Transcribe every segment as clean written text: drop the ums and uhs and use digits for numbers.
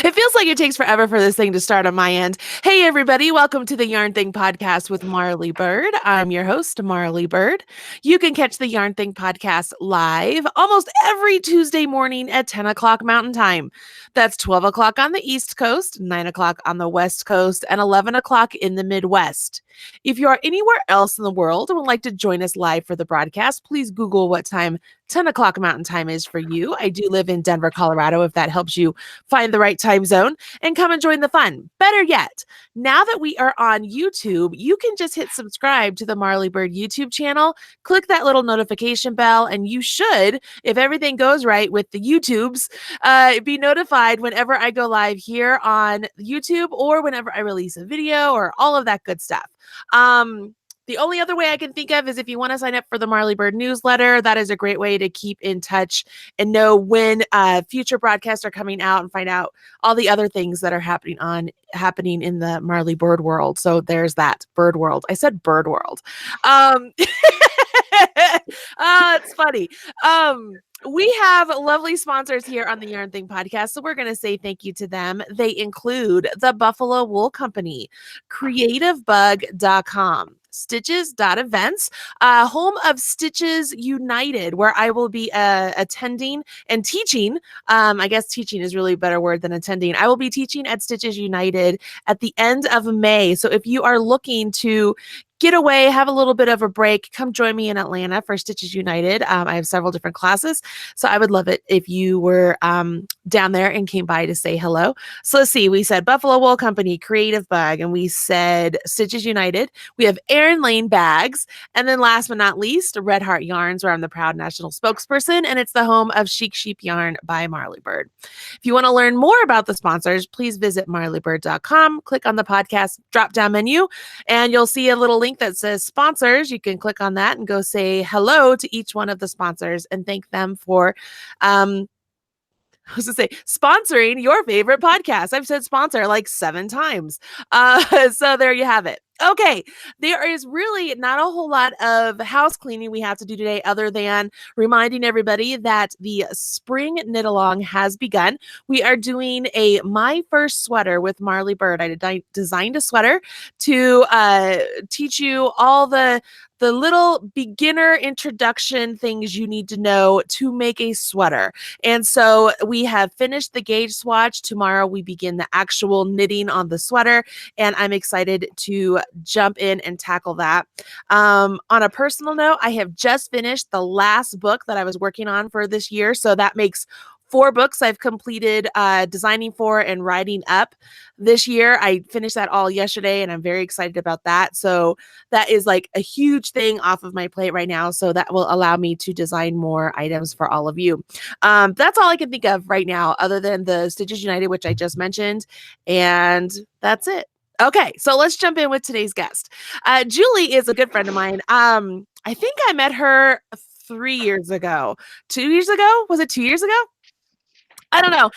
It feels like it takes forever for this thing to start on my end. Hey, everybody. Welcome to the Yarn Thing podcast with Marley Bird. I'm your host, Marley Bird. You can catch the Yarn Thing podcast live almost every Tuesday morning at 10 o'clock Mountain Time. That's 12 o'clock on the East Coast, 9 o'clock on the West Coast, and 11 o'clock in the Midwest. If you are anywhere else in the world and would like to join us live for the broadcast, please Google what time 10 o'clock Mountain Time is for you. I do live in Denver, Colorado, if that helps you find the right time zone, and come and join the fun. Better yet, now that we are on YouTube, you can just hit subscribe to the Marley Bird YouTube channel, click that little notification bell, and you should, if everything goes right with the YouTubes, be notified whenever I go live here on YouTube or whenever I release a video or all of that good stuff. The only other way I can think of is if you want to sign up for the Marley Bird newsletter. That is a great way to keep in touch and know when future broadcasts are coming out and find out all the other things that are happening in the Marley Bird world. So there's that bird world. I said bird world. It's funny. We have lovely sponsors here on the Yarn Thing podcast, so we're going to say thank you to them. They include the Buffalo Wool Company, creativebug.com, stitches.events, home of Stitches United, where I will be attending and teaching. I guess teaching is really a better word than attending. I will be teaching at Stitches United at the end of May. So if you are looking to get away, have a little bit of a break, come join me in Atlanta for Stitches United. I have several different classes, so I would love it if you were down there and came by to say hello. So let's see, we said Buffalo Wool Company, Creative Bug, and we said Stitches United. We have Erin Lane Bags, and then last but not least, Red Heart Yarns, where I'm the proud national spokesperson, and it's the home of Chic Sheep Yarn by Marley Bird. If you want to learn more about the sponsors, please visit marleybird.com, click on the podcast drop-down menu, and you'll see a little link that says sponsors. You can click on that and go say hello to each one of the sponsors and thank them for sponsoring your favorite podcast. I've said sponsor like 7 times. So there you have it. Okay, there is really not a whole lot of house cleaning we have to do today other than reminding everybody that the spring knit along has begun. We are doing a My First Sweater with Marley Bird. I designed a sweater to teach you all the little beginner introduction things you need to know to make a sweater. And so we have finished the gauge swatch. Tomorrow we begin the actual knitting on the sweater, and I'm excited to jump in and tackle that. On a personal note, I have just finished the last book that I was working on for this year. So that makes 4 books I've completed designing for and writing up this year. I finished that all yesterday, and I'm very excited about that. So that is like a huge thing off of my plate right now. So that will allow me to design more items for all of you. That's all I can think of right now, other than the Stitches United, which I just mentioned. And that's it. Okay, so let's jump in with today's guest. Julie is a good friend of mine. I think I met her 3 years ago. 2 years ago? Was it 2 years ago? I don't know.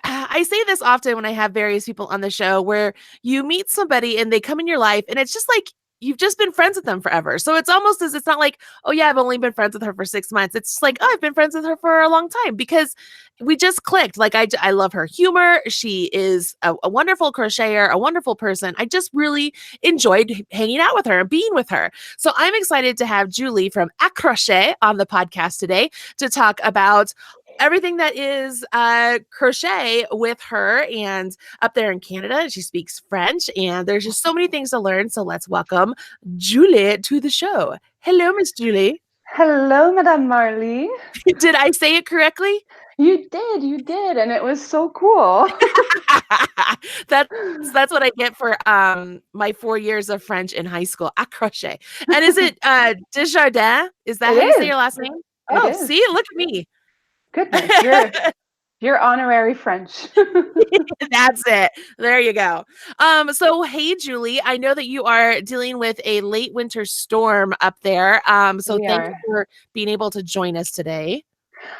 I say this often when I have various people on the show where you meet somebody and they come in your life and it's just like you've just been friends with them forever. So it's almost as it's not like, oh yeah, I've only been friends with her for 6 months. It's just like, oh, I've been friends with her for a long time because we just clicked. Like I love her humor. She is a wonderful crocheter, a wonderful person. I just really enjoyed hanging out with her and being with her. So I'm excited to have Julie from Accrochet on the podcast today to talk about everything that is crochet with her, and up there in Canada, she speaks French, and there's just so many things to learn. So let's welcome Julie to the show. Hello, Miss Julie. Hello, Madame Marley. Did I say it correctly? You did, and it was so cool. That's what I get for my 4 years of French in high school. Accrochet. And is it Desjardins? Is that how you say your last name? Oh, see, look at me. Goodness, you're honorary French. That's it. There you go. So hey, Julie, I know that you are dealing with a late winter storm up there. So thank you for being able to join us today.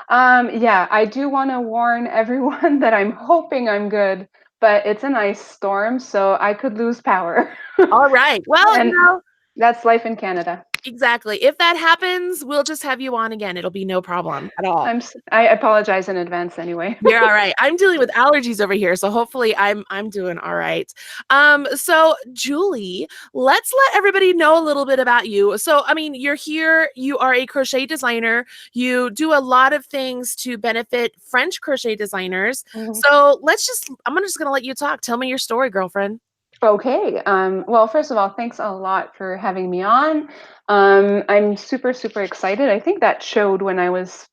Yeah, I do want to warn everyone that I'm hoping I'm good, but it's an ice storm, so I could lose power. All right. Well, that's life in Canada. Exactly. If that happens, we'll just have you on again. It'll be no problem at all. I apologize in advance anyway. You're all right. I'm dealing with allergies over here, so hopefully I'm doing all right. So Julie, let's let everybody know a little bit about you. So, I mean, you're here, you are a crochet designer. You do a lot of things to benefit French crochet designers. Mhm. So, I'm just going to let you talk. Tell me your story, girlfriend. Okay. Well, first of all, thanks a lot for having me on. I'm super, super excited. I think that showed when I was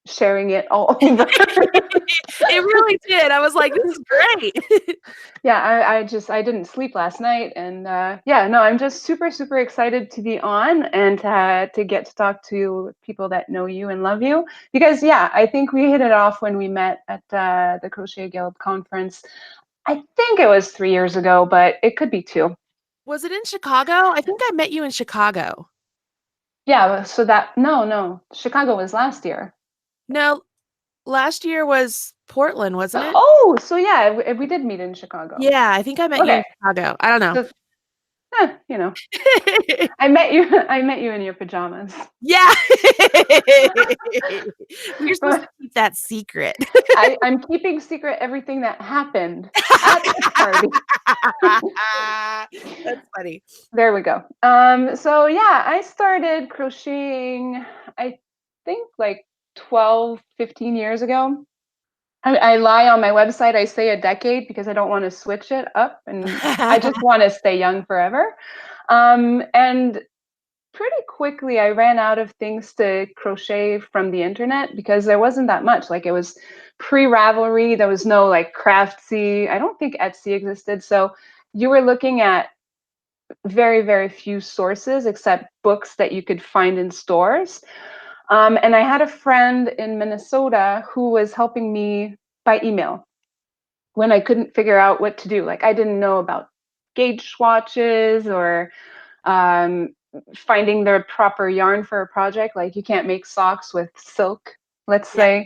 sharing it all over. It really did. I was like, this is great. Yeah, I didn't sleep last night, and yeah, no, I'm just super, super excited to be on and to get to talk to people that know you and love you. Because yeah, I think we hit it off when we met at the Crochet Guild conference. I think it was 3 years ago, but it could be two. Was it in Chicago? I think I met you in Chicago. Yeah, so that no, Chicago was last year. No, last year was Portland, wasn't it? Oh, so yeah, we did meet in Chicago. Yeah, I think I met you in Okay, Chicago. I don't know. so you know, I met you. I met you in your pajamas. Yeah. We're supposed to But keep that secret. I'm keeping secret everything that happened at the party. That's funny. There we go. So yeah, I started crocheting, I think like 12, 15 years ago. I lie on my website, I say a decade because I don't want to switch it up and I just want to stay young forever. And pretty quickly I ran out of things to crochet from the internet because there wasn't that much. Like it was pre-Ravelry, there was no like Craftsy. I don't think Etsy existed. So you were looking at very, very few sources except books that you could find in stores. And I had a friend in Minnesota who was helping me by email when I couldn't figure out what to do. Like I didn't know about gauge swatches or um, finding the proper yarn for a project. Like you can't make socks with silk, let's Yeah.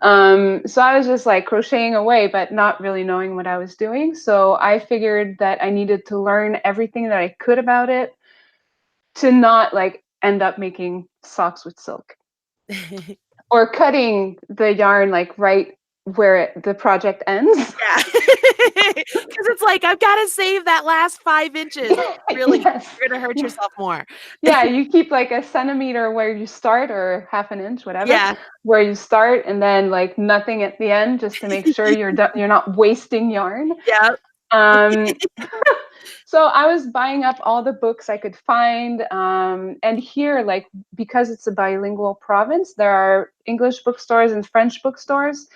say. So I was just like crocheting away, but not really knowing what I was doing. So I figured that I needed to learn everything that I could about it to not like end up making socks with silk or cutting the yarn like right where the project ends. Yeah. Because it's like, I've got to save that last 5 inches. Really, Yes. you're going to hurt yourself more. Yeah, you keep like a centimeter where you start or half an inch, whatever, Yeah. where you start and then like nothing at the end just to make sure you're not wasting yarn. Yeah. Um, so I was buying up all the books I could find. And here, like, because it's a bilingual province, there are English bookstores and French bookstores.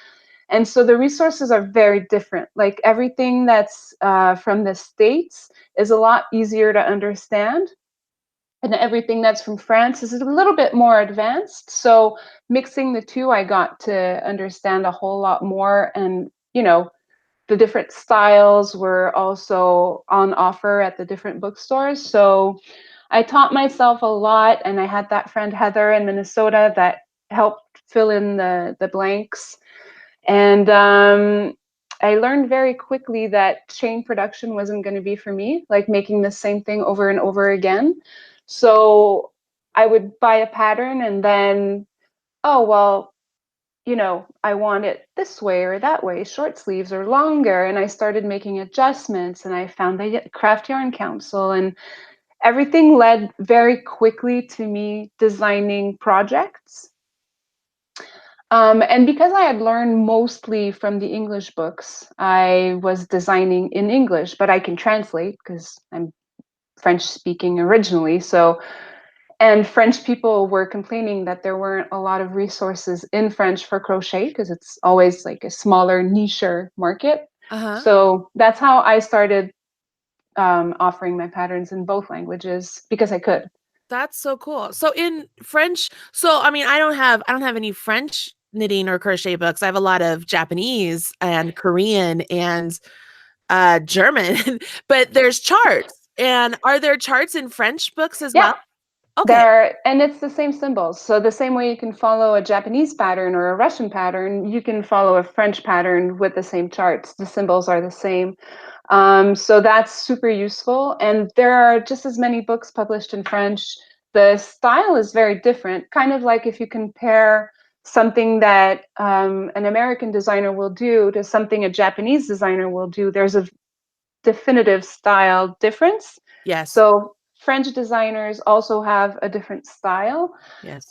And so the resources are very different. Like everything that's from the States is a lot easier to understand. And everything that's from France is a little bit more advanced. So mixing the two, I got to understand a whole lot more. And, you know, the different styles were also on offer at the different bookstores. So I taught myself a lot. And I had that friend Heather in Minnesota that helped fill in the blanks. And I learned very quickly that chain production wasn't going to be for me, like making the same thing over and over again. So I would buy a pattern and then, oh, well, you know, I want it this way or that way, short sleeves or longer. And I started making adjustments and I found the Craft Yarn Council and everything led very quickly to me designing projects. And because I had learned mostly from the English books, I was designing in English, but I can translate because I'm French speaking originally. So, and French people were complaining that there weren't a lot of resources in French for crochet because it's always like a smaller, niche market. Uh-huh. So that's how I started offering my patterns in both languages because I could. That's so cool. So in French, so I mean, I don't have any French knitting or crochet books. I have a lot of Japanese and Korean and German, but there's charts. And are there charts in French books as well? Yeah, Okay. there, and it's the same symbols. So the same way you can follow a Japanese pattern or a Russian pattern, you can follow a French pattern with the same charts. The symbols are the same. So that's super useful. And there are just as many books published in French the style is very different. Kind of like if you compare something that an American designer will do to something a Japanese designer will do, there's a definitive style difference. Yes. So French designers also have a different style. Yes.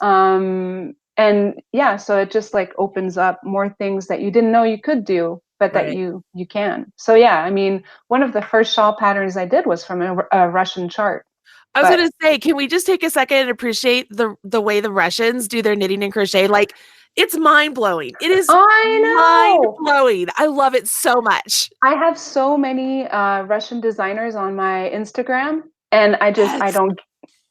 And yeah, so it just like opens up more things that you didn't know you could do, but that Right. you can. So yeah, I mean, one of the first shawl patterns I did was from a Russian chart. I was But gonna say, can we just take a second and appreciate the way the Russians do their knitting and crochet? Like, it's mind blowing. It is I mind know blowing. I love it so much. I have so many Russian designers on my Instagram, and Yes.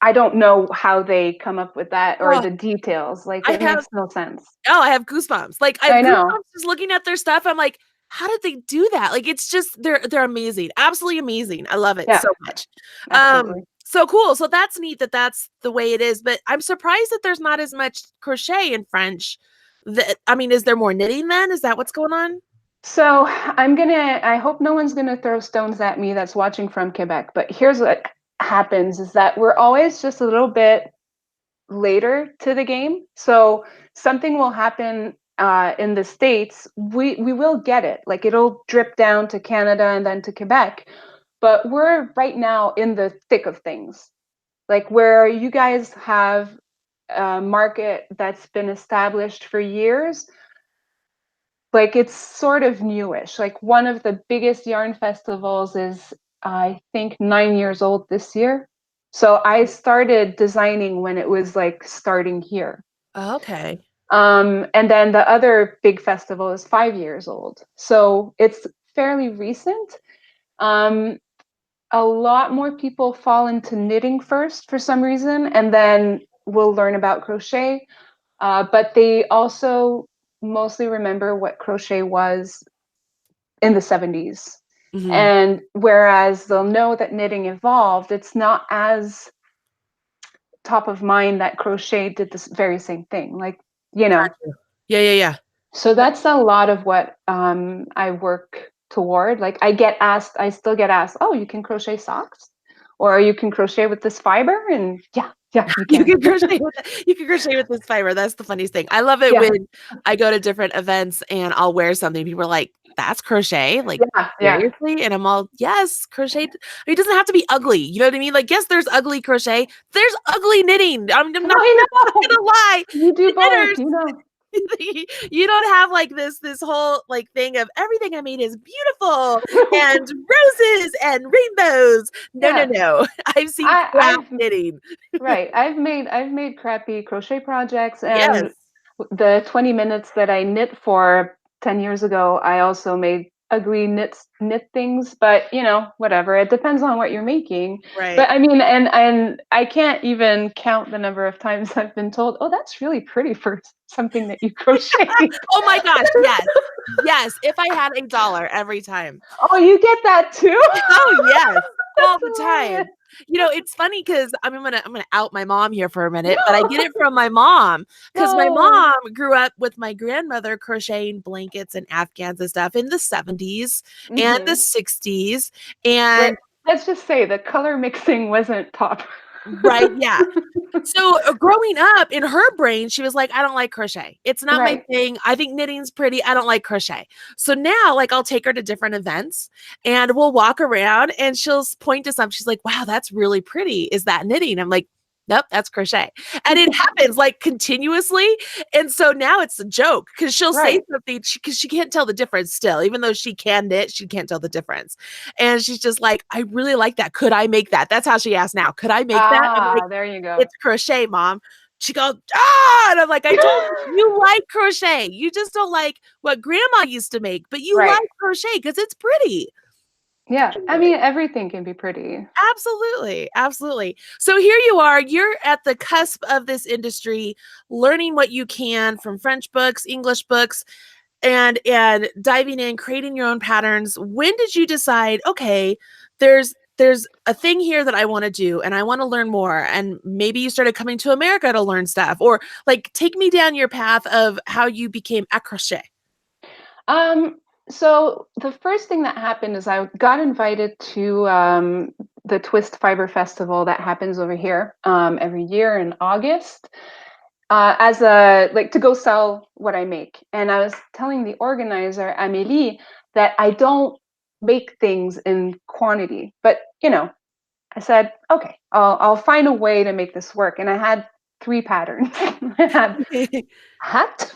I don't know how they come up with that or Oh, the details. Like I it have makes no sense. I have goosebumps. Like I have I know. goosebumps just looking at their stuff. I'm like, how did they do that? Like it's just they're amazing. Absolutely amazing. I love it Yeah, so much. absolutely. So cool. So that's neat that that's the way it is, but I'm surprised that there's not as much crochet in French. That I mean, is there more knitting then? Is that what's going on? So I hope no one's gonna throw stones at me that's watching from Quebec, but here's what happens is that we're always just a little bit later to the game. So something will happen in the States, we will get it. Like it'll drip down to Canada and then to Quebec. But we're right now in the thick of things. Like where you guys have a market that's been established for years, like it's sort of newish. Like one of the biggest yarn festivals is, I think, 9 years old this year. So I started designing when it was like starting here. Okay. And then the other big festival is 5 years old. So it's fairly recent. Um, a lot more people fall into knitting first for some reason, and then will learn about crochet. But they also mostly remember what crochet was in the 70s. Hmm. And whereas they'll know that knitting evolved, it's not as top of mind that crochet did this very same thing. Like, you know, Gotcha. Yeah, yeah, yeah. so that's a lot of what I work toward. Like I still get asked, oh, you can crochet socks? Or you can crochet with this fiber? And yeah, yeah, you You can. can crochet with you can crochet with this fiber. That's the funniest thing. I love it Yeah, when I go to different events and I'll wear something. People are like, "That's crochet?" Like, yeah, yeah. seriously? And I'm all, "Yes, crochet." It doesn't have to be ugly. You know what I mean? Like, yes, there's ugly crochet. There's ugly knitting. I'm not I know. gonna lie. You do both, Knitters, you know. you don't have like this whole like thing of everything I made is beautiful and roses and rainbows. No, no, Yeah. no. I've seen crap I've knitting. right. I've made crappy crochet projects, and Yes. the 20 minutes that I knit for 10 years ago, I also made ugly knit things, but you know, whatever. It depends on what you're making. Right. But I mean, and I can't even count the number of times I've been told, "Oh, that's really pretty for something that you crocheted." Oh my gosh, yes. Yes, if I had $1 every time. Oh, you get that too? Oh, yes, all That's the hilarious. time. You know, it's funny because I'm gonna out my mom here for a minute, but I get it from my mom because my No. mom grew up with my grandmother crocheting blankets and afghans and stuff in the 70s and the Hmm. 60s, Wait, and let's just say the color mixing wasn't top. right, yeah. So, growing up, in her brain, she was like, "I don't like crochet. It's not my Right. thing. I think knitting's pretty. I don't like crochet." So now, like, I'll take her to different events and we'll walk around and she'll point to something. She's like, "Wow, that's really pretty. Is that knitting?" I'm like, "Nope, that's crochet." And it happens like continuously. And so now it's a joke because she'll say Right. something because she can't tell the difference still. Even though she can knit, she can't tell the difference. And she's just like, "I really like that. Could I make that?" That's how she asks now. "Could I make that?" I'm like, Ah, there you go. "It's crochet, mom." She goes, "Ah!" And I'm like, "I told you, you like crochet. You just don't like what grandma used to make, but you Right. like crochet because it's pretty." Yeah. I Anyway, mean, everything can be pretty. absolutely, absolutely. So here you are, you're at the cusp of this industry, learning what you can from French books, English books, and diving in, creating your own patterns. When did you decide, okay, there's a thing here that I want to do and I want to learn more, and maybe you started coming to America to learn stuff, or like take me down your path of how you became Accrochet. Um, so the first thing that happened is I got invited to the Twist Fiber Festival that happens over here every year in August, as a like to go sell what I make. And I was telling the organizer, Amélie, that I don't make things in quantity, but I said, okay, I'll find a way to make this work. And I had 3 patterns. I had a hat,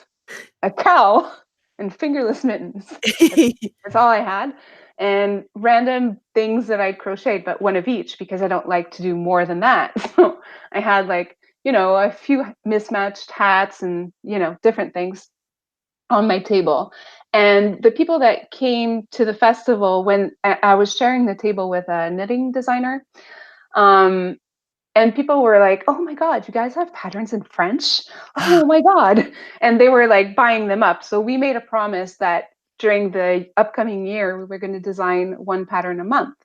a cow, and fingerless mittens. That's all I had. And random things that I'd crocheted, but one of each because I don't like to do more than that. So I had like, a few mismatched hats and, different things on my table. And the people that came to the festival, when I was sharing the table with a knitting designer, um, and people were like, "Oh my God, you guys have patterns in French? Oh my God." And they were like buying them up. So we made a promise that during the upcoming year, we were going to design 1 pattern a month.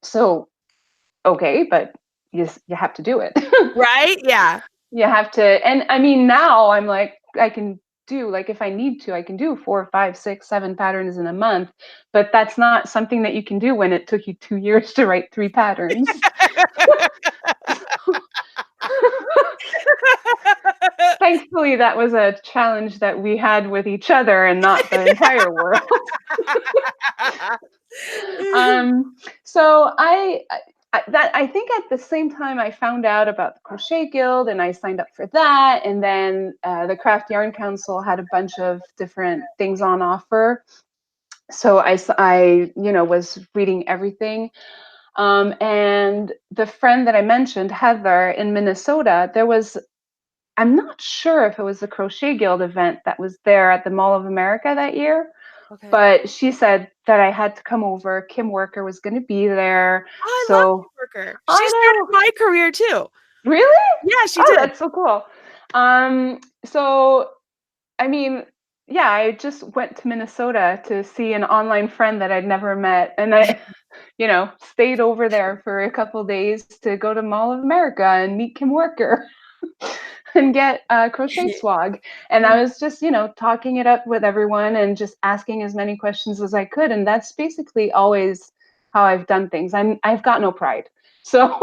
So, okay, but you have to do it. Right? Yeah. You have to. And I mean, now I'm like, I can do, like, if I need to, I can do 4, 5, 6, 7 patterns in a month. But that's not something that you can do when it took you 2 years to write 3 patterns. Thankfully, that was a challenge that we had with each other and not the entire world. So I think at the same time I found out about the Crochet Guild and I signed up for that, and then the Craft Yarn Council had a bunch of different things on offer. So I was reading everything. And the friend that I mentioned, Heather, in Minnesota, I'm not sure if it was the Crochet Guild event that was there at the Mall of America that year, Okay. but she said that I had to come over. Kim Worker was going to be there. Oh, I love So Worker. She I started know. my career too. Really? Yeah, she Oh, did. that's so cool. So I mean, yeah, I just went to Minnesota to see an online friend that I'd never met. And I, stayed over there for a couple days to go to Mall of America and meet Kim Worker and get a crochet swag. And I was just, talking it up with everyone and just asking as many questions as I could. And that's basically always how I've done things. I've got no pride. So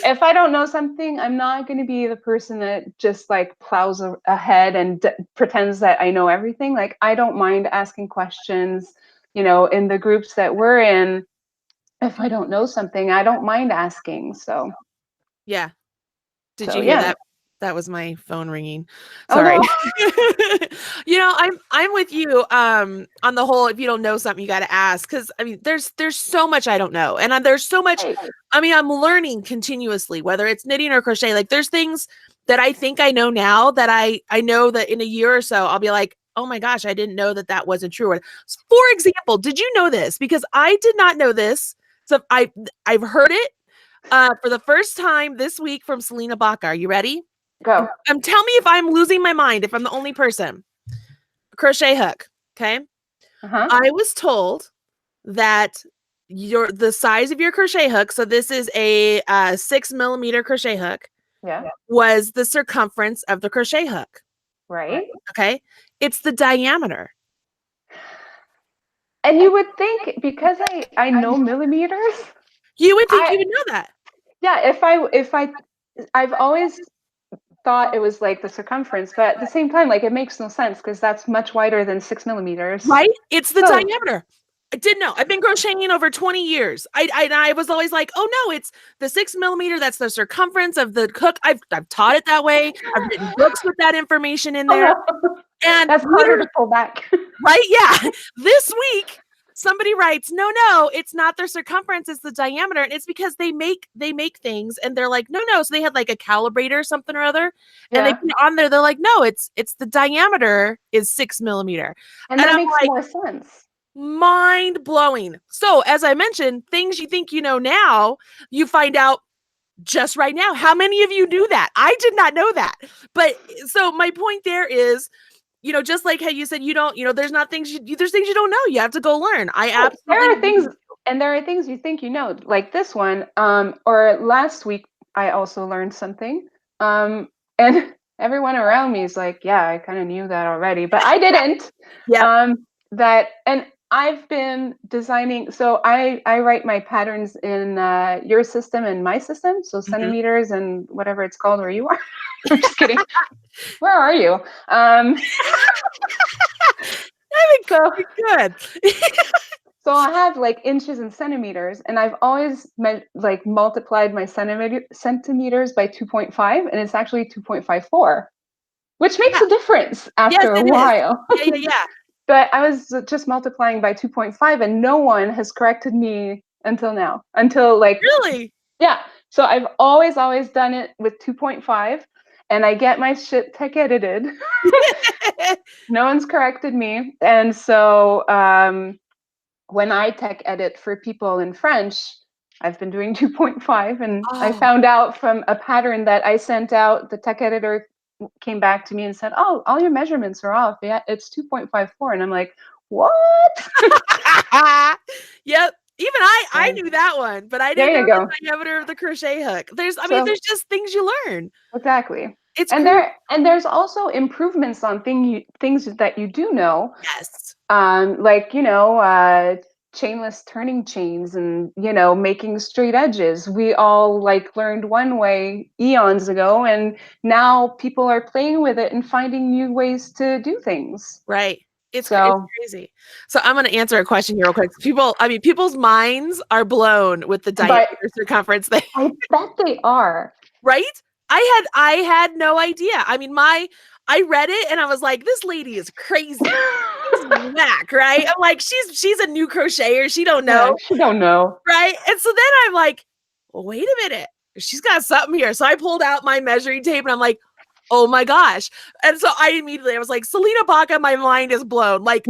if I don't know something, I'm not going to be the person that just like plows ahead and pretends that I know everything. Like, I don't mind asking questions, in the groups that we're in. If I don't know something, I don't mind asking. So, Yeah. Did so you hear yeah. that? That was my phone ringing. Oh Sorry. no. I'm with you on the whole, if you don't know something you got to ask, cuz I mean there's so much I don't know. And there's so much, Right. I mean, I'm learning continuously, whether it's knitting or crochet. Like there's things that I think I know now that I know that in a year or so I'll be like, "Oh my gosh, I didn't know that that wasn't true." For example, did you know this? Because I did not know this. So I've heard it for the first time this week from Selena Baca. Are you ready? Go. Tell me if I'm losing my mind, if I'm the only person. Crochet hook. Okay. Uh-huh. I was told that the size of your crochet hook, so this is a 6 millimeter crochet hook, Yeah. was the circumference of the crochet hook. Right. Okay. It's the diameter. And you would think, because I know millimeters, You would think I you would know that. yeah, I've always thought it was like the circumference, but at the same time, like, it makes no sense because that's much wider than 6 millimeters. Right? It's the So, diameter. I didn't know. I've been crocheting over 20 years. I was always like, oh no, it's the 6 millimeter. That's the circumference of the hook. I've taught it that way. I've written books with that information in oh there. no, And that's harder to pull back. right, yeah. This week, somebody writes, no, it's not their circumference, it's the diameter. And it's because they make things and they're like, no. So they had like a calibrator or something or other, and they Yeah, put it on there. They're like, no, it's the diameter is 6 millimeter. and And that I'm makes like, more sense. mind blowing. So, as I mentioned, things you think you know now, you find out just right now. How many of you do that? I did not know that. But so my point there is, just like how you said you don't, there's not things there's things you don't know. You have to go learn. I Oh, absolutely there are things you think you know, like this one. Or last week, I also learned something. And everyone around me is like, "Yeah, I kind of knew that already," but I didn't. yeah. That, and I've been designing, so I write my patterns in your system and my system, so Mhm. centimeters and whatever it's called where you are. I'm just kidding. Where are you? I think So good. so I have like inches and centimeters, and I've always like multiplied my centimeters by 2.5, and it's actually 2.54, which makes Yeah. a difference Yes, after a it is. while. Yeah, yeah, yeah. But I was just multiplying by 2.5, and no one has corrected me until now. Until like, Really? yeah. So I've always done it with 2.5, and I get my shit tech edited. No one's corrected me. And so when I tech edit for people in French, I've been doing 2.5, and I Oh. found out from a pattern that I sent out, the tech editor came back to me and said, "Oh, all your measurements are off. Yeah, it's 2.54." And I'm like, "What?" Yep. Even I Yeah. knew that one, but I There didn't know you go. the diameter of the crochet hook. So There's just things you learn. exactly. It's And crazy. there's also improvements on things that you do know, Yes. like chainless turning chains, and making straight edges. We all like learned one way eons ago, and now people are playing with it and finding new ways to do things. Right. It's So, crazy. So I'm going to answer a question here real quick. People's minds are blown with the diameter but circumference thing, I bet they are. right? I had no idea. I read it and I was like, this lady is crazy. She's whack, right? I'm like, she's a new crocheter. She don't Yeah, know, she don't know. right? And so then I'm like, well, wait a minute. She's got something here. So I pulled out my measuring tape and I'm like, oh my gosh. And so I was like, Selena Baca, my mind is blown. Like,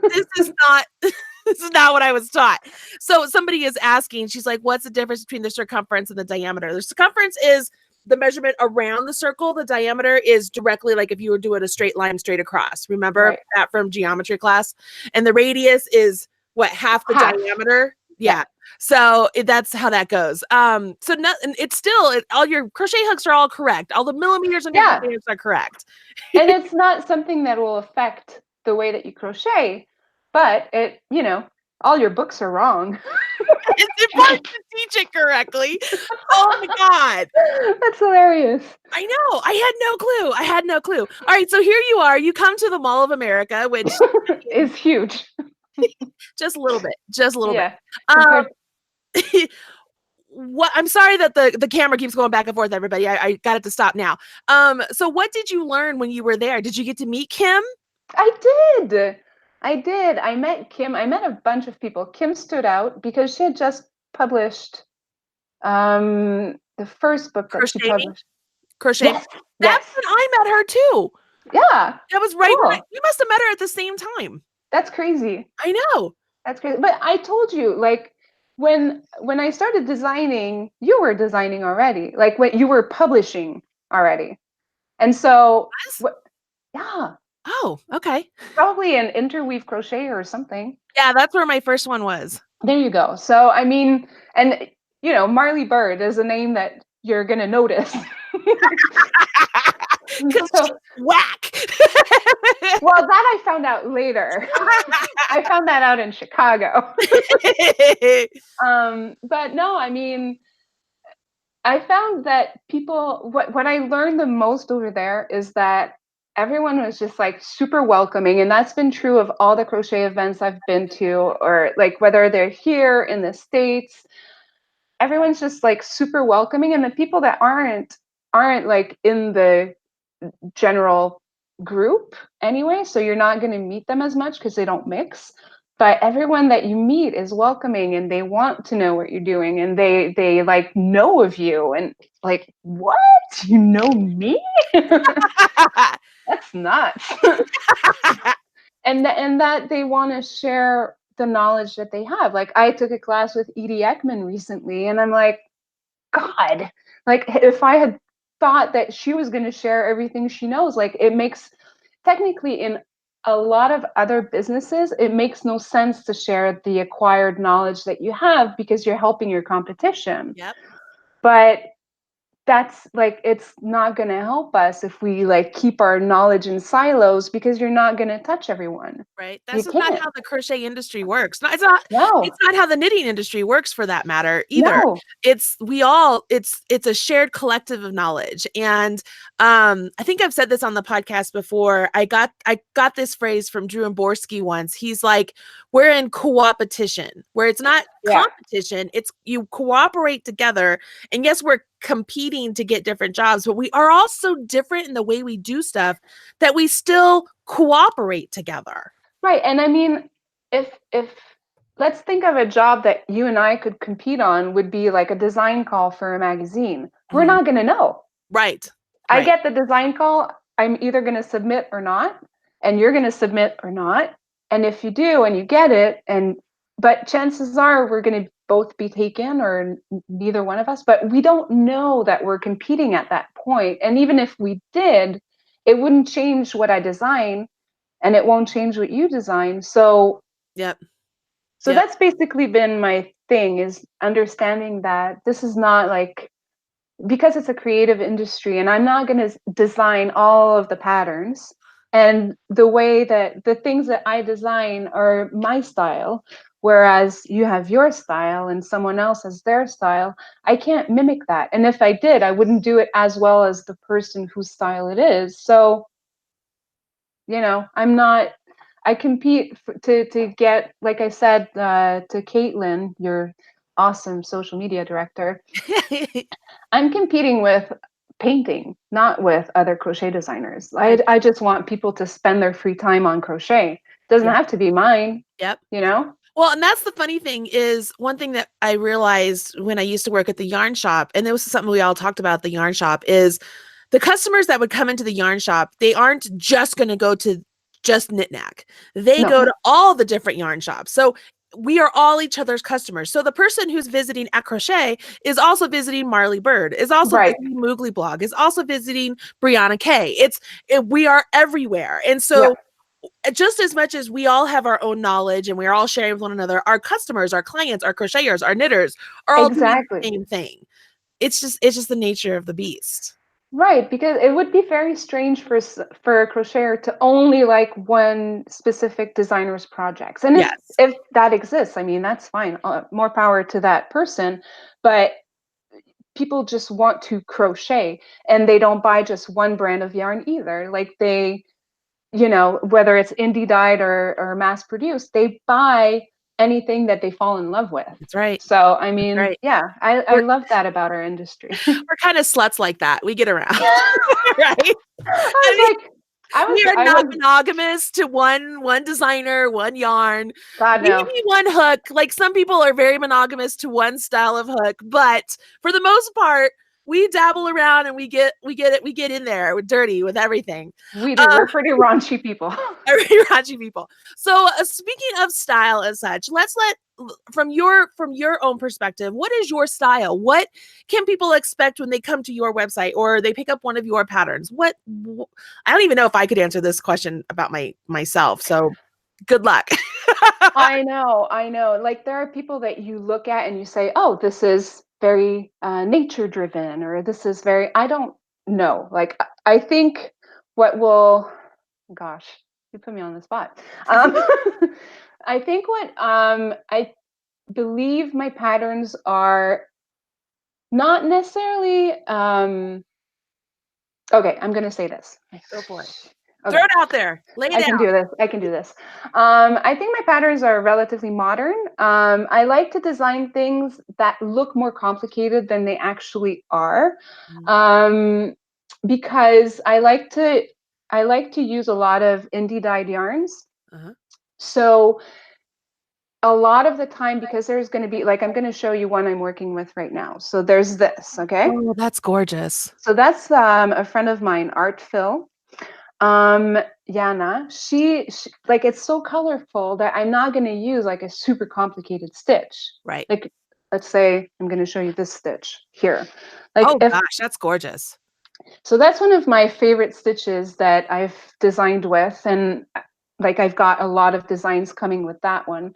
this is not this is not what I was taught. So somebody is asking, she's like, what's the difference between the circumference and the diameter? The circumference is the measurement around the circle. The diameter is directly like if you were doing a straight line straight across. Remember Right. that from geometry class? And the radius is what, half the Half. diameter? Yeah. Yeah. So that's how that goes. So it's still all your crochet hooks are all correct. All the millimeters on your Yeah. crochet hooks are correct. And it's not something that will affect the way that you crochet, but all your books are wrong. It's important to teach it correctly. Oh my God. That's hilarious. I know. I had no clue. I had no clue. All right. So here you are. You come to the Mall of America, which It's huge. just a little bit, just a little bit. Yeah. Um, Compared what I'm sorry that the camera keeps going back and forth, everybody. I got it to stop now. So what did you learn when you were there? Did you get to meet Kim? I did. I did. I met Kim. I met a bunch of people. Kim stood out because she had just published the first book that she Crochet Me? published. Crochet Me? Yes. That's Yes. when I met her too. Yeah. That was right when Cool. we must have met her at the same time. That's crazy. I know. That's crazy. But I told you, like, when I started designing, you were designing already. Like when you were publishing already. And so Yes? what yeah, Oh, okay. probably an interweave crochet or something. Yeah, that's where my first one was. There you go. So I mean, and Marley Bird is a name that you're gonna notice. Because she's So whack. well, that I found out later. I found that out in Chicago. But no, I mean, I found that people, what I learned the most over there is that everyone was just like super welcoming. And that's been true of all the crochet events I've been to, or like whether they're here in the States, everyone's just like super welcoming. And the people that aren't like in the general group anyway, so you're not going to meet them as much because they don't mix. But everyone that you meet is welcoming, and they want to know what you're doing, and they like know of you, and like, what, you know me? That's nuts. And that they want to share the knowledge that they have. Like I took a class with Edie Ekman recently, and I'm like, God, like if I had thought that she was going to share everything she knows, like it makes technically in a lot of other businesses, it makes no sense to share the acquired knowledge that you have because you're helping your competition. Yep. But that's like, it's not going to help us if we like keep our knowledge in silos, because you're not going to touch everyone. Right. You That's just not can't. how the crochet industry works. No, it's No, not how the knitting industry works for that matter either. no. It's a shared collective of knowledge. And I think I've said this on the podcast before. I got this phrase from Drew Borski once. He's like, we're in coopetition, where it's not Yeah. competition, it's you cooperate together. And yes, we're competing to get different jobs, but we are all so different in the way we do stuff that we still cooperate together. Right. And I mean, if let's think of a job that you and I could compete on, would be like a design call for a magazine. We're Mhm. not going to know. Right. I Right. get the design call, I'm either going to submit or not, and you're going to submit or not. And if you do and you get it, and but chances are we're going to both be taken, or neither one of us, but we don't know that we're competing at that point. And even if we did, it wouldn't change what I design, and it won't change what you design. Yep. So Yep. that's basically been my thing, is understanding that this is not like, because it's a creative industry and I'm not going to design all of the patterns, and the way that the things that I design are my style, whereas you have your style and someone else has their style. I can't mimic that, and if I did, I wouldn't do it as well as the person whose style it is. So I'm not, I compete to get, like I said, to Caitlin, your awesome social media director, I'm competing with painting, not with other crochet designers. I, Right. I just want people to spend their free time on crochet. It doesn't Yep. have to be mine, Yep. you know? Well, and that's the funny thing is one thing that I realized when I used to work at the yarn shop, and this was something we all talked about at the yarn shop, is the customers that would come into the yarn shop, they aren't just going to go to just Knit Knack. They No. go to all the different yarn shops. So we are all each other's customers. So the person who's visiting Accrochet is also visiting Marley Bird, is also Right. visiting Moogly Blog, is also visiting Brianna K. We are everywhere. And Yeah, so just as much as we all have our own knowledge and we're all sharing with one another, our customers, our clients, our crocheters, our knitters are all doing the exactly. same thing. It's just the nature of the beast. Right, because it would be very strange for a crocheter to only like one specific designer's projects. And if Yes. if that exists, I mean, that's fine. More power to that person. But people just want to crochet, and they don't buy just one brand of yarn either. Like they, whether it's indie dyed or mass produced, they buy anything that they fall in love with. That's right. So, I That's mean, right. yeah, I We're love that about our industry. we're kind of sluts like that. We get around, right? I mean, I was like, we are I not was, monogamous to one designer, one yarn, God, no. maybe one hook. Like some people are very monogamous to one style of hook, but for the most part, we dabble around and we get in there. We're dirty with everything. We do. Uh, We're pretty raunchy people. Raji people. So speaking of style as such, let's let from your own perspective, what is your style? What can people expect when they come to your website or they pick up one of your patterns? I don't even know if I could answer this question about myself. So good luck. I know, I know. Like there are people that you look at and you say, "Oh, this is very nature driven," or "This is very." I don't know. Like I think what will, gosh, you put me on the spot. Um, I think what I believe my patterns are not necessarily. Okay, I'm gonna say this. Go for it. Throw Okay. it out there. Lay it I can out. do this. I can do this. I think my patterns are relatively modern. I like to design things that look more complicated than they actually are, Mhm. um, because I like to use a lot of indie dyed yarns. Uh-huh. So a lot of the time, because there's going to be like, I'm going to show you one I'm working with right now. So there's this. Okay. Oh, that's gorgeous. So that's a friend of mine, Art Phil. Yana, she like, it's so colorful that I'm not going to use like a super complicated stitch. Right. Like, let's say I'm going to show you this stitch here. Like Oh if gosh, that's gorgeous. so that's one of my favorite stitches that I've designed with, and like I've got a lot of designs coming with that one.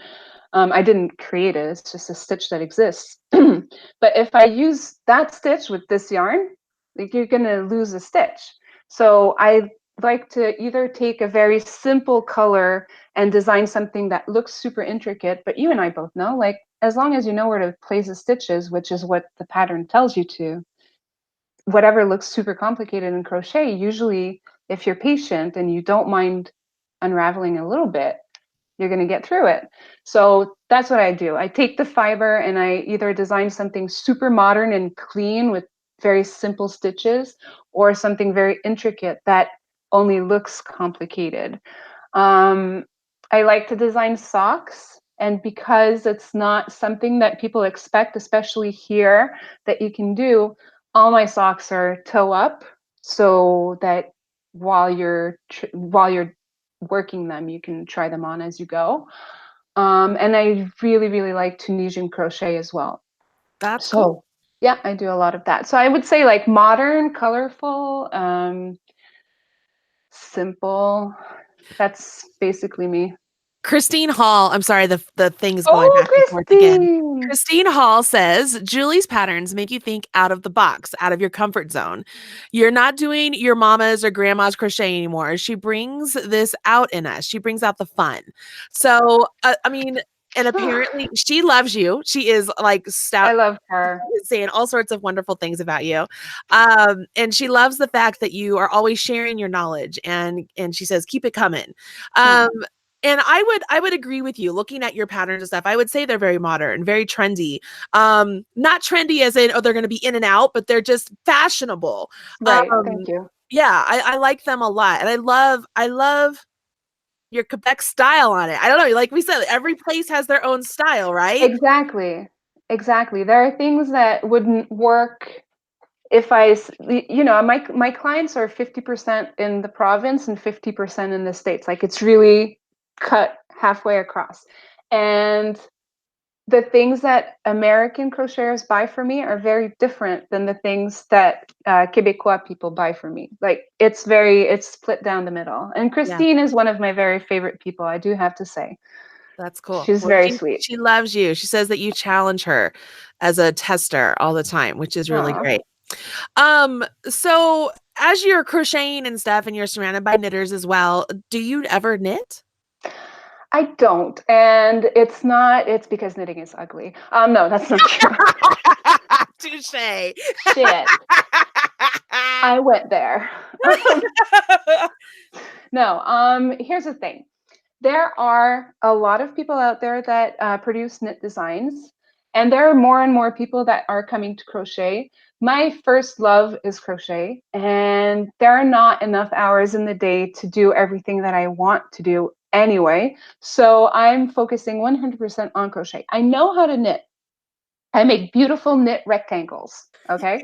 I didn't create it, it's just a stitch that exists. But if I use that stitch with this yarn, like you're gonna lose a stitch. So I like to either take a very simple color and design something that looks super intricate, but you and I both know, like, as long as you know where to place the stitches, which is what the pattern tells you to, whatever looks super complicated in crochet, usually if you're patient and you don't mind unraveling a little bit, you're going to get through it. So that's what I do. I take the fiber and I either design something super modern and clean with very simple stitches, or something very intricate that only looks complicated. Um, I like to design socks, and because it's not something that people expect, especially here, that you can do, all my socks are toe up, so that while you're working them, you can try them on as you go. And I really, really like Tunisian crochet as well. That's cool. So yeah, I do a lot of that. So I would say like modern, colorful, simple. That's basically me. Christine Hall, I'm sorry, the thing's going Oh, back and forth again. Christine. Christine Hall says, Julie's patterns make you think out of the box, out of your comfort zone. You're not doing your mama's or grandma's crochet anymore. She brings this out in us. She brings out the fun. So, I mean, and apparently she loves you. She is like I stout, love her. saying all sorts of wonderful things about you. And she loves the fact that you are always sharing your knowledge, and she says, keep it coming. Um, Oh, and I would agree with you. Looking at your patterns and stuff, I would say they're very modern, very trendy. Not trendy as in, oh, they're going to be in and out, but they're just fashionable. right. Um, Thank you. yeah, I like them a lot, and I love your Quebec style on it. I don't know, like we said, every place has their own style, right? Exactly. Exactly. There are things that wouldn't work if my clients are 50% in the province and 50% in the States. Like it's really cut halfway across. And the things that American crocheters buy for me are very different than the things that Quebecois people buy for me. Like it's split down the middle. And Yeah. Christine is one of my very favorite people, I do have to say. That's cool. She's Well, very she sweet. she loves you. She says that you challenge her as a tester all the time, which is really Aw. great. So as you're crocheting and stuff and you're surrounded by knitters as well, do you ever knit? I don't, and it's because knitting is ugly. No, that's not true. Touche. Shit, I went there. No, here's the thing. There are a lot of people out there that produce knit designs, and there are more and more people that are coming to crochet. My first love is crochet, and there are not enough hours in the day to do everything that I want to do anyway. So I'm focusing 100% on crochet. I know how to knit. I make beautiful knit rectangles. Okay.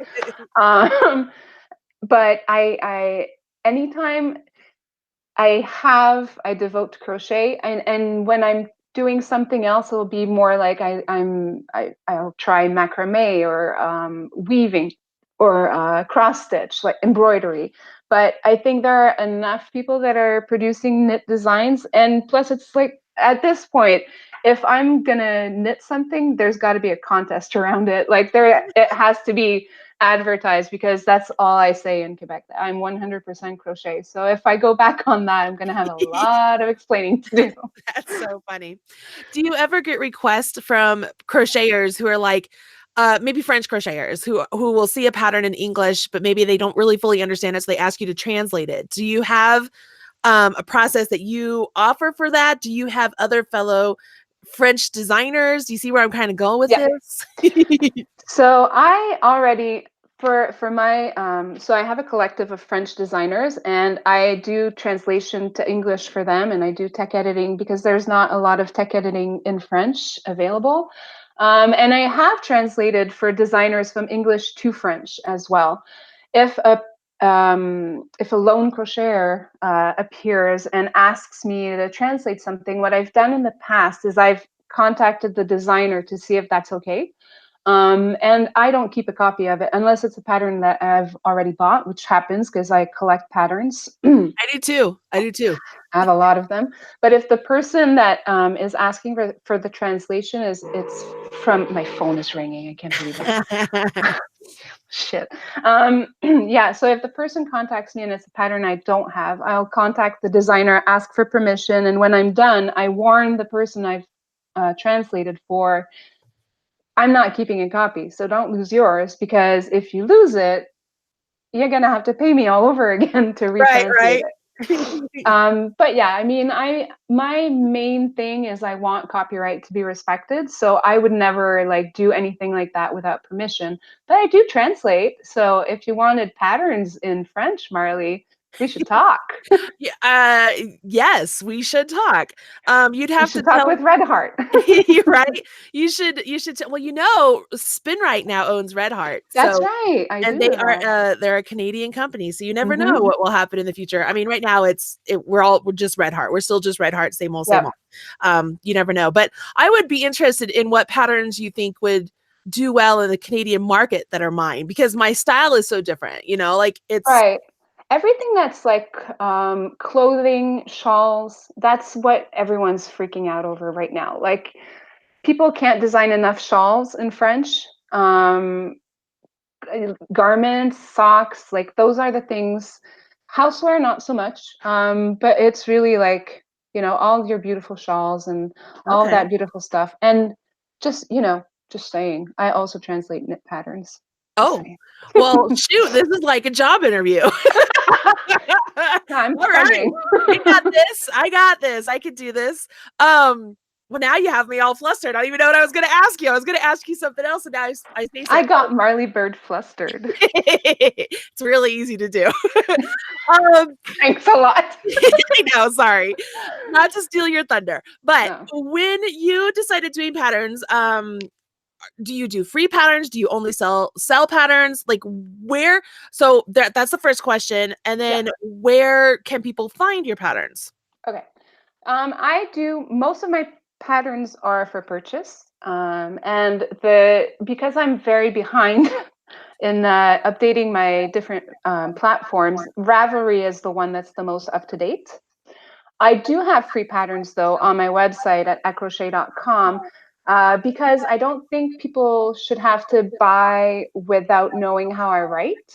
Um, but I anytime I devote to crochet, and when I'm doing something else, it'll be more like I'll try macrame or weaving or cross stitch, like embroidery. But I think there are enough people that are producing knit designs, and plus it's like at this point, if I'm gonna knit something, there's got to be a contest around it. Like it has to be advertise, because that's all I say in Quebec. I'm 100% crochet. So if I go back on that, I'm going to have a lot of explaining to do. That's so funny. Do you ever get requests from crocheters who are like, maybe French crocheters who will see a pattern in English, but maybe they don't really fully understand it, so they ask you to translate it? Do you have a process that you offer for that? Do you have other fellow French designers? Do you see where I'm kind of going with Yeah. this? So I already for my so I have a collective of French designers, and I do translation to English for them, and I do tech editing because there's not a lot of tech editing in French available. And I have translated for designers from English to French as well. If if a lone crocheter appears and asks me to translate something, what I've done in the past is I've contacted the designer to see if that's okay. And I don't keep a copy of it unless it's a pattern that I've already bought, which happens because I collect patterns. I do too. I do too. I have a lot of them. But if the person that is asking for the translation it's from, my phone is ringing. I can't believe it. Shit. Yeah, so if the person contacts me and it's a pattern I don't have, I'll contact the designer, ask for permission, and when I'm done, I warn the person I've translated for, I'm not keeping a copy, so don't lose yours, because if you lose it, you're gonna have to pay me all over again to Right, retranslate right. it. But yeah, I mean, my main thing is I want copyright to be respected, so I would never like do anything like that without permission. But I do translate, so if you wanted patterns in French, Marley, we should talk. Yeah, yes, we should talk. You'd We have to should talk tell. with Red Heart. You're right. You should well, Spin Right now owns Red Heart. That's So, right. I and do know. they're a Canadian company, so you never know Mm-hmm. what will happen in the future. I mean, right now we're just Red Heart. We're still just Red Heart, same old, same Yep. old. You never know. But I would be interested in what patterns you think would do well in the Canadian market that are mine, because my style is so different, like it's Right. Everything that's like clothing, shawls, that's what everyone's freaking out over right now. Like, people can't design enough shawls in French. Garments, socks, like those are the things. Houseware, not so much. But it's really like, all your beautiful shawls and all okay. that beautiful stuff. And just, just saying, I also translate knit patterns. Just Oh, saying. well, shoot, this is like a job interview. I'm All right. plugging. I got this. I got this. I can do this. Well, now you have me all flustered. I don't even know what I was going to ask you. I was going to ask you something else, and now I say I something else. got Marley Bird flustered. It's really easy to do. Thanks a lot. I know, sorry. Not to steal your thunder. But No. when you decided doing patterns, do you do free patterns? Do you only sell patterns? Like, where? So that's the first question. And Yeah. then where can people find your patterns? Okay. I do, most of my patterns are for purchase. And because I'm very behind in updating my different platforms, Ravelry is the one that's the most up to date. I do have free patterns though on my website at accrochet.com, because I don't think people should have to buy without knowing how I write.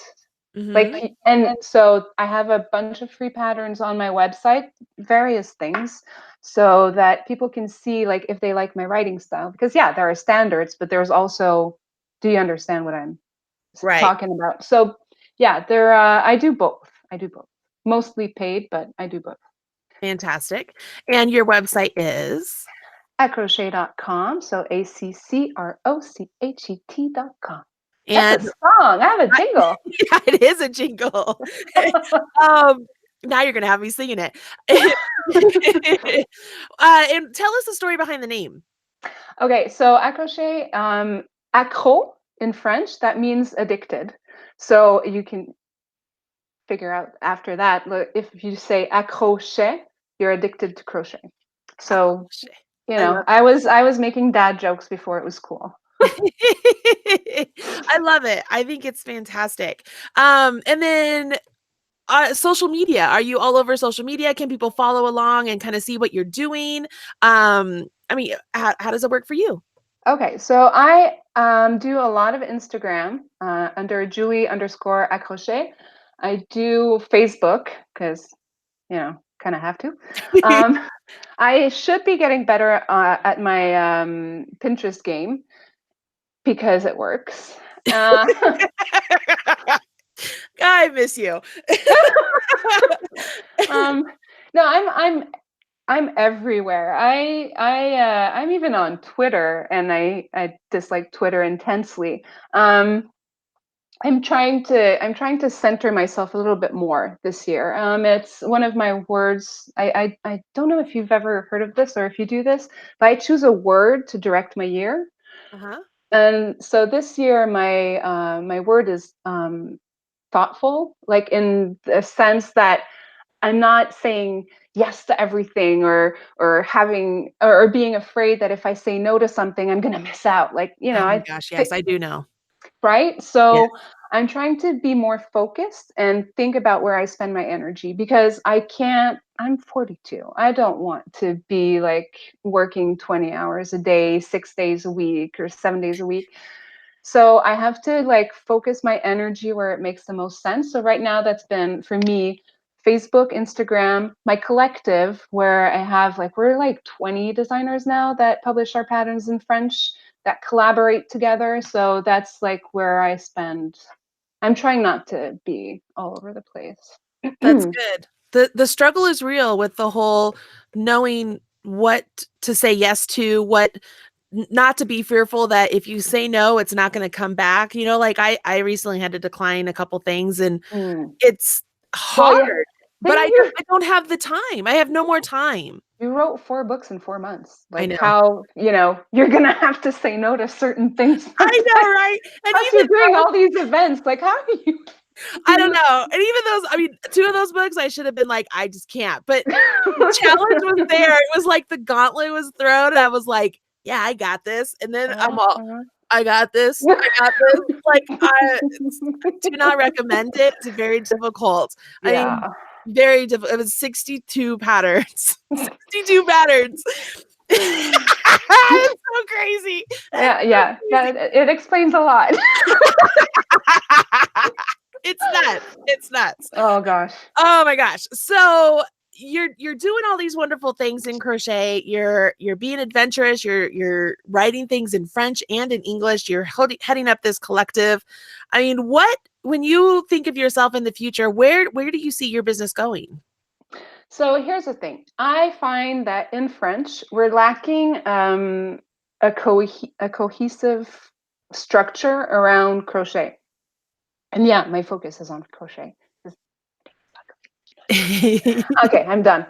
Mm-hmm. Like, and so I have a bunch of free patterns on my website, various things, so that people can see like if they like my writing style. Because yeah, there are standards, but there's also, do you understand what I'm Right. talking about? So yeah, there I do both. I do both. Mostly paid, but I do both. Fantastic. And your website is? Accrochet.com. So ACCROCHET.com. That's a And song. I have a I, jingle. yeah, it is a jingle. Now you're gonna have me singing it. And tell us the story behind the name. Okay, so accroché, accro in French, that means addicted. So you can figure out after that, if you say accrochet, you're addicted to crochet. So, Accrochet. I love I was making dad jokes before it was cool. it. I love it. I think it's fantastic. And then social media. Are you all over social media? Can people follow along and kind of see what you're doing? I mean, how does it work for you? Okay, so I do a lot of Instagram under Julie_accrochet. I do Facebook because, kind of have to. Um, I should be getting better at my Pinterest game because it works. I miss you. um, no, I'm everywhere. I'm even on Twitter, and I dislike Twitter intensely. I'm trying to center myself a little bit more this year. It's one of my words. I don't know if you've ever heard of this or if you do this, but I choose a word to direct my year. Uh-huh. And so this year, my word is thoughtful, like in the sense that I'm not saying yes to everything, or having, or being afraid that if I say no to something, I'm gonna miss out. Like, Oh my gosh, yes, I do know. right? Yeah. So I'm trying to be more focused and think about where I spend my energy, because I can't, I'm 42. I don't want to be like working 20 hours a day, 6 days a week, or 7 days a week. So I have to like focus my energy where it makes the most sense. So right now that's been for me Facebook, Instagram, my collective, where I have like, we're like 20 designers now that publish our patterns in French, that collaborate together. So that's like where I spend. I'm trying not to be all over the place. That's good. The struggle is real with the whole knowing what to say yes to, what not to be fearful that if you say no, it's not going to come back. You know, like I recently had to decline a couple things and Mm. it's Well, yeah. hard, but Didn't you? I don't have the time. I have no more time. You wrote 4 books in 4 months. I Like, know. how, you're gonna have to say no to certain things I sometimes. know, right? And Plus, even you're doing all these events. Like, how do you? I don't know. And even those, I mean, two of those books, I should have been like, I just can't. But the challenge was there. It was like the gauntlet was thrown. And I was like, yeah, I got this. And then I'm all, Uh-huh. I got this. I got this. Like, I do not recommend it. It's very difficult. I mean, Yeah. very difficult. It was 62 patterns. 62 patterns. It's so crazy. Yeah, So yeah. crazy. It explains a lot. It's nuts. It's nuts. Oh gosh. Oh my gosh. So you're doing all these wonderful things in crochet. You're being adventurous. You're writing things in French and in English. You're heading up this collective. I mean, what when you think of yourself in the future, where do you see your business going? So here's the thing. I find that in French, we're lacking a cohesive structure around crochet. And yeah, my focus is on crochet. Okay, I'm done.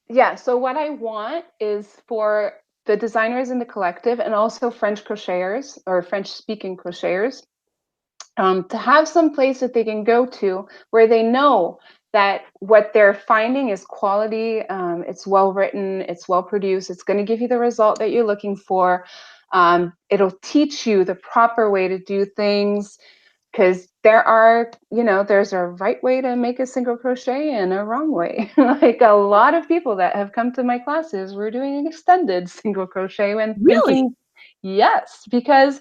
Yeah, so what I want is for the designers in the collective, and also French crocheters or French speaking crocheters, to have some place that they can go to where they know that what they're finding is quality, it's well written, it's well produced, it's going to give you the result that you're looking for. It'll teach you the proper way to do things, because there's a right way to make a single crochet and a wrong way. Like, a lot of people that have come to my classes were doing an extended single crochet and Really? thinking, yes, because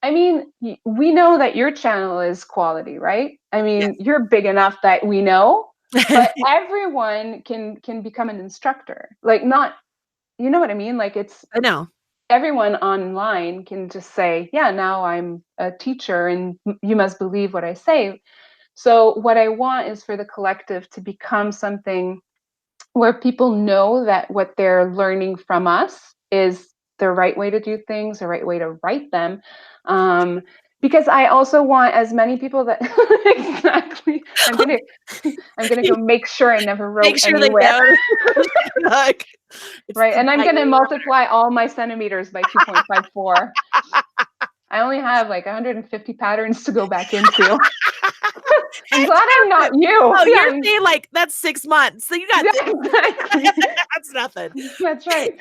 I mean, we know that your channel is quality, right? I mean, Yes. you're big enough that we know, but everyone can become an instructor. Like, not, you know what I mean? Like, it's I know. everyone online can just say, yeah, now I'm a teacher and you must believe what I say. So what I want is for the collective to become something where people know that what they're learning from us is the right way to do things, the right way to write them. Um, because I also want as many people that exactly. I'm gonna go make sure I never Make wrote sure they anywhere. know. Look, it's Right, the and I'm like gonna multiply all my centimeters by 2.54. I only have like 150 patterns to go back into. I'm That's glad I'm not nothing. you. Oh, Yeah, you're saying like that's 6 months. So you got yeah, this. exactly. That's nothing. That's right.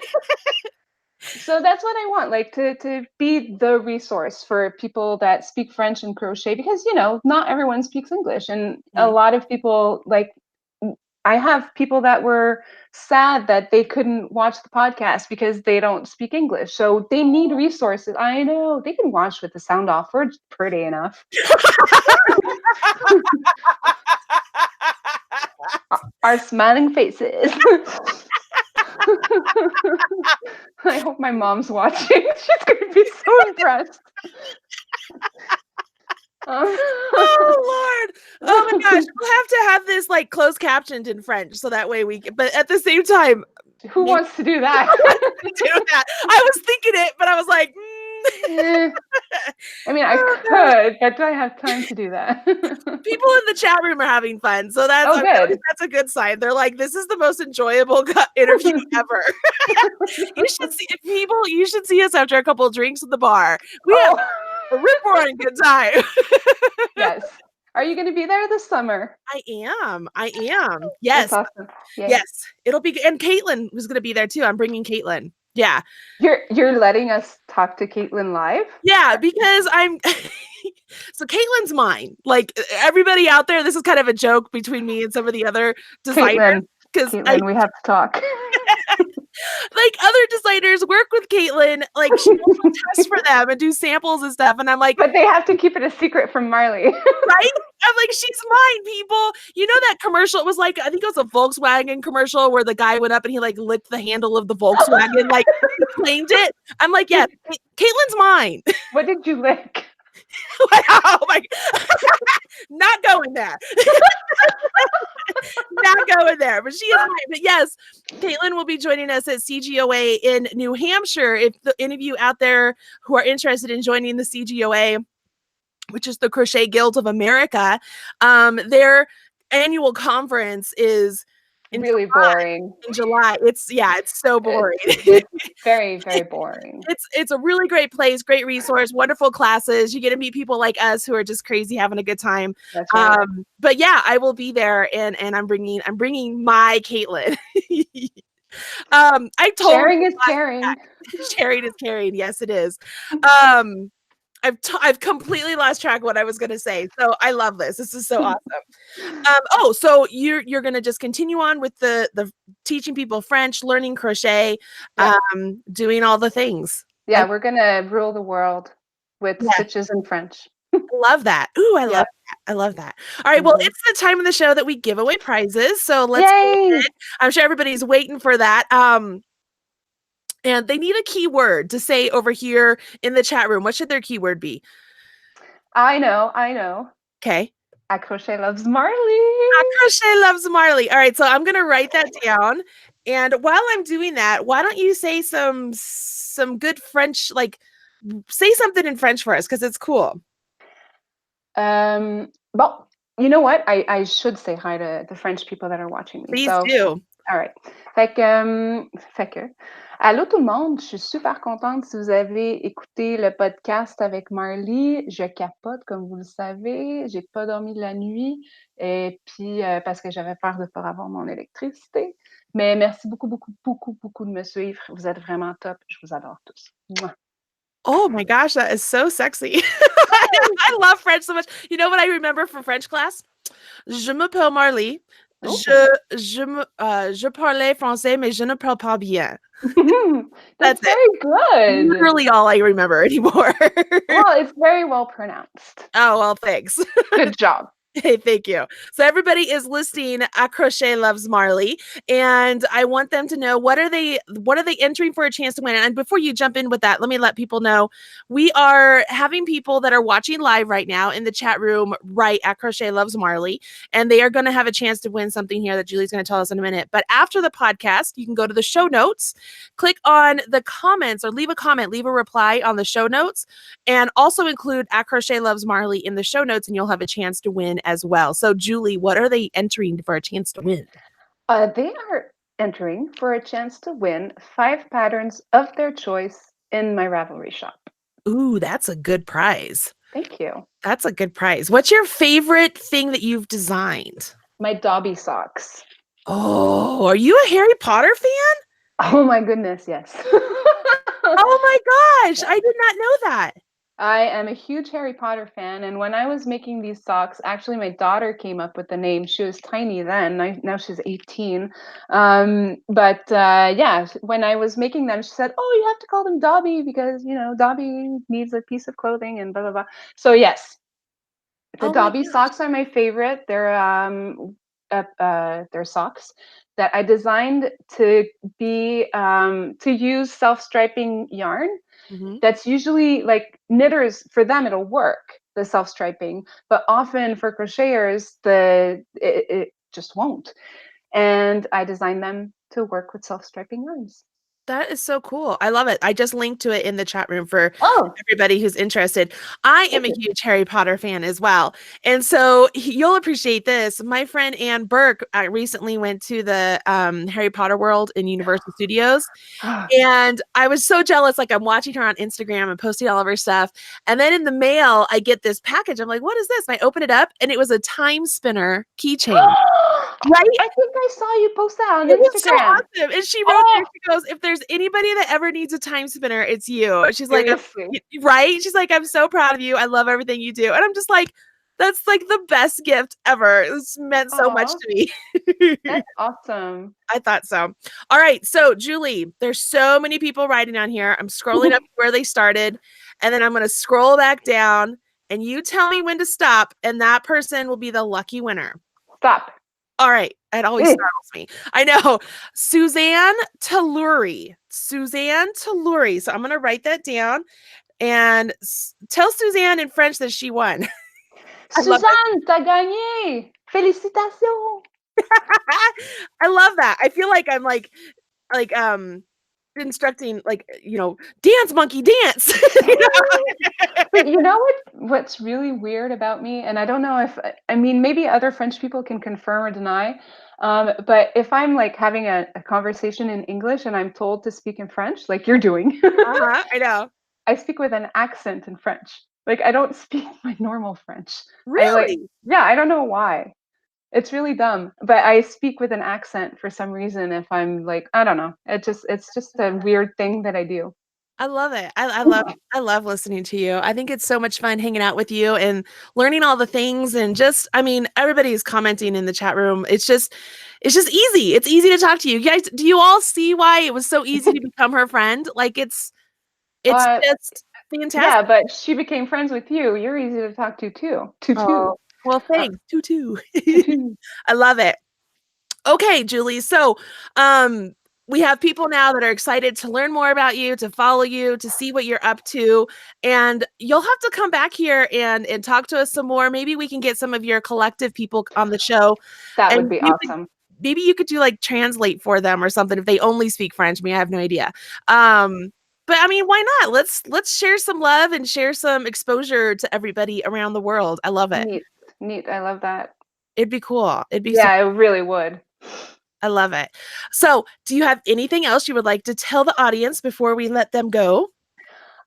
So that's what I want, like, to be the resource for people that speak French and crochet, because not everyone speaks English, and a Mm. lot of people, like, I have people that were sad that they couldn't watch the podcast because they don't speak English. So they need resources. I know they can watch with the sound off. We're pretty enough. Our smiling faces. I hope my mom's watching. She's going to be so impressed. Oh Lord. Oh my gosh. We'll have to have this like closed captioned in French so that way we can, but at the same time, Who maybe wants to do that? do that. I was thinking it, but I was like, Eh, I mean, I oh gosh. could, but do I have time to do that? People in the chat room are having fun. So that's, Oh, I mean, at least good. that's a good sign. They're like, this is the most enjoyable interview ever. You should see people, you should see us after a couple of drinks at the bar. We have Oh, a rip roaring good time. yes. Are you going to be there this summer? I am. I am. That's Yes. awesome. Yay. Yes. It'll be good. And Caitlin was going to be there too. I'm bringing Caitlin. Yeah. You're letting us talk to Caitlin live? Yeah, because I'm so Caitlin's mine. Like everybody out there, this is kind of a joke between me and some of the other designers Caitlin, because I Caitlin, we have to talk. like other designers work with Caitlin, like she will test for them and do samples and stuff. And I'm like, But they have to keep it a secret from Marley. right? I'm like, she's mine, people. You know that commercial? It was like, I think it was a Volkswagen commercial where the guy went up and he like licked the handle of the Volkswagen, like he claimed it. I'm like, yeah, Caitlin's mine. What did you lick? Oh my, not going there. Not going there, but she is mine. But yes, Caitlin will be joining us at CGOA in New Hampshire. If any of you out there who are interested in joining the CGOA, which is the Crochet Guild of America, their annual conference is in Really July. boring. In July, it's so boring. It's very, very boring. It's a really great place, great resource, wonderful classes. You get to meet people like us who are just crazy, having a good time. That's right. But yeah, I will be there, and I'm bringing my Caitlin. I told Sharing is caring. sharing is caring. Yes, it is. I've completely lost track of what I was going to say. So I love this. This is so awesome. So you're going to just continue on with the teaching people French, learning crochet, Yeah. doing all the things. Yeah, we're going to rule the world with Yeah. stitches in French. Love that. Ooh, I Yeah. love that. I love that. All right. Well, it's the time of the show that we give away prizes. So let's Yay! do it. I'm sure everybody's waiting for that. And they need a keyword to say over here in the chat room. What should their keyword be? I know. Okay. Accrochet loves Marley. Accrochet loves Marley. All right, so I'm gonna write that down. And while I'm doing that, why don't you say some good French, like say something in French for us because it's cool. Well, you know what? I should say hi to the French people that are watching me. Please So, do. all right. Fait que, allô tout le monde, je suis super contente si vous avez écouté le podcast avec Marley. Je capote, comme vous le savez. J'ai pas dormi de la nuit et puis parce que j'avais peur de ne pas avoir mon électricité. Mais merci beaucoup, beaucoup, beaucoup, beaucoup de me suivre. Vous êtes vraiment top. Je vous adore tous. Mouah. Oh my gosh, that is so sexy. I love French so much. You know what I remember from French class? Je m'appelle Marley. Oh. Je parlais français, mais je ne parle pas bien. That's very good. Literally all I remember anymore. Well, it's very well pronounced. Oh, well, thanks. Good job. Hey, thank you. So everybody is listing Accrochet loves Marley, and I want them to know what are they entering for a chance to win. And before you jump in with that, let me let people know we are having people that are watching live right now in the chat room write Accrochet loves Marley, and they are going to have a chance to win something here that Julie's going to tell us in a minute. But after the podcast, you can go to the show notes, click on the comments, or leave a comment, leave a reply on the show notes, and also include Accrochet loves Marley in the show notes, and you'll have a chance to win as well. So, Julie, what are they entering for a chance to win? They are entering for a chance to win 5 patterns of their choice in my Ravelry shop. Ooh, that's a good prize. Thank you. That's a good prize. What's your favorite thing that you've designed? My Doggy Socks. Oh, are you a Harry Potter fan? Oh my goodness, yes. Oh my gosh, I did not know that. I am a huge Harry Potter fan, and when I was making these socks, actually my daughter came up with the name. She was tiny then, now she's 18. Yeah, when I was making them, she said, "Oh, you have to call them Dobby because, Dobby needs a piece of clothing and blah, blah, blah." So yes, the Dobby socks are my favorite. They're socks that I designed to be to use self-striping yarn. Mm-hmm. That's usually like knitters, for them it'll work, the self-striping, but often for crocheters it just won't. And I designed them to work with self-striping yarns. That is so cool. I love it. I just linked to it in the chat room for Oh, everybody who's interested. I am thank a you. huge Harry Potter fan as well. And so you'll appreciate this. My friend Anne Burke recently went to the Harry Potter world in Universal Studios. And I was so jealous. Like, I'm watching her on Instagram and posting all of her stuff. And then in the mail, I get this package. I'm like, what is this? And I open it up and it was a time spinner keychain. Right? I think I saw you post that on It was so Instagram. awesome. And she wrote there, Oh, she goes, if there's anybody that ever needs a time spinner, it's you. And she's like, seriously. right? She's like, I'm so proud of you. I love everything you do. And I'm just like, that's like the best gift ever. It's meant so much Oh, to me. that's awesome. I thought so. All right. So, Julie, there's so many people writing on here. I'm scrolling up to where they started, and then I'm going to scroll back down, and you tell me when to stop, and that person will be the lucky winner. Stop. All right. It always startles me. I know. Suzanne Talluri. Suzanne Talluri. So I'm going to write that down and tell Suzanne in French that she won. I love Suzanne, t'as gagné. Félicitations. I love that. I feel like I'm like instructing dance monkey dance. But you know what's really weird about me, and I don't know if I mean maybe other French people can confirm or deny, but if I'm like having a conversation in English and I'm told to speak in French, like you're doing, I know. I speak with an accent in French. Like I don't speak my normal French. Really? Yeah, I don't know why. It's really dumb, but I speak with an accent for some reason if I'm like, I don't know. It's just a weird thing that I do. I love it. I love listening to you. I think it's so much fun hanging out with you and learning all the things and just I mean everybody's commenting in the chat room. It's just easy. It's easy to talk to you. Guys, do you all see why it was so easy to become her friend? Like it's Uh, just fantastic. yeah, but she became friends with you. You're easy to talk to too. Tutu. Oh, well, Uh, thanks. Tutu. tutu. I love it. Okay, Julie. So, we have people now that are excited to learn more about you, to follow you, to see what you're up to, and you'll have to come back here and talk to us some more. Maybe we can get some of your collective people on the show, That would and be awesome. maybe you could do like translate for them or something if they only speak French. I mean, I have no idea. But I mean, why not? Let's share some love and share some exposure to everybody around the world. I love it. Neat. Neat. I love that. It'd be cool. It'd be so Yeah, I really would. I love it. So, do you have anything else you would like to tell the audience before we let them go?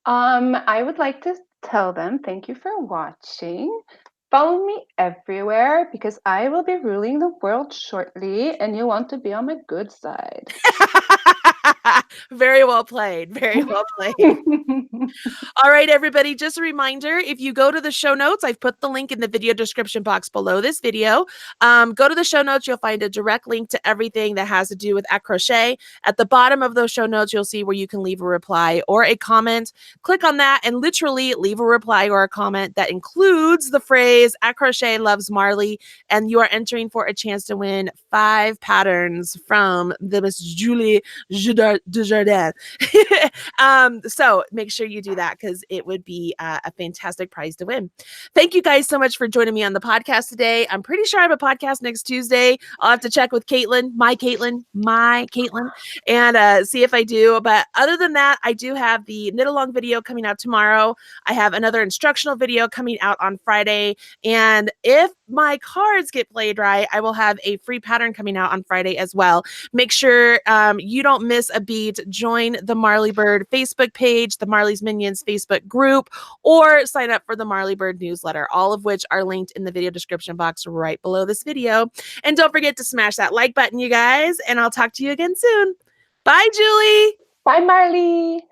I would like to tell them thank you for watching. Follow me everywhere because I will be ruling the world shortly and you want to be on my good side. Very well played. Very well played. All right, everybody, just a reminder, if you go to the show notes, I've put the link in the video description box below this video. Go to the show notes, you'll find a direct link to everything that has to do with Accrochet. At the bottom of those show notes, you'll see where you can leave a reply or a comment. Click on that and literally leave a reply or a comment that includes the phrase Accrochet loves Marley, and you are entering for a chance to win 5 patterns from the Miss Julie Desjardins. So make sure you do that because it would be a fantastic prize to win. Thank you guys so much for joining me on the podcast today. I'm pretty sure I have a podcast next Tuesday. I'll have to check with Caitlin, my Caitlin, and see if I do. But other than that, I do have the knit along video coming out tomorrow. I have another instructional video coming out on Friday. And if my cards get played right, I will have a free pattern coming out on Friday as well. Make sure you don't miss a beat. Join the Marley Bird Facebook page, the Marley's Minions Facebook group, or sign up for the Marley Bird newsletter, all of which are linked in the video description box right below this video. And don't forget to smash that like button, you guys, and I'll talk to you again soon. Bye, Julie. Bye, Marley.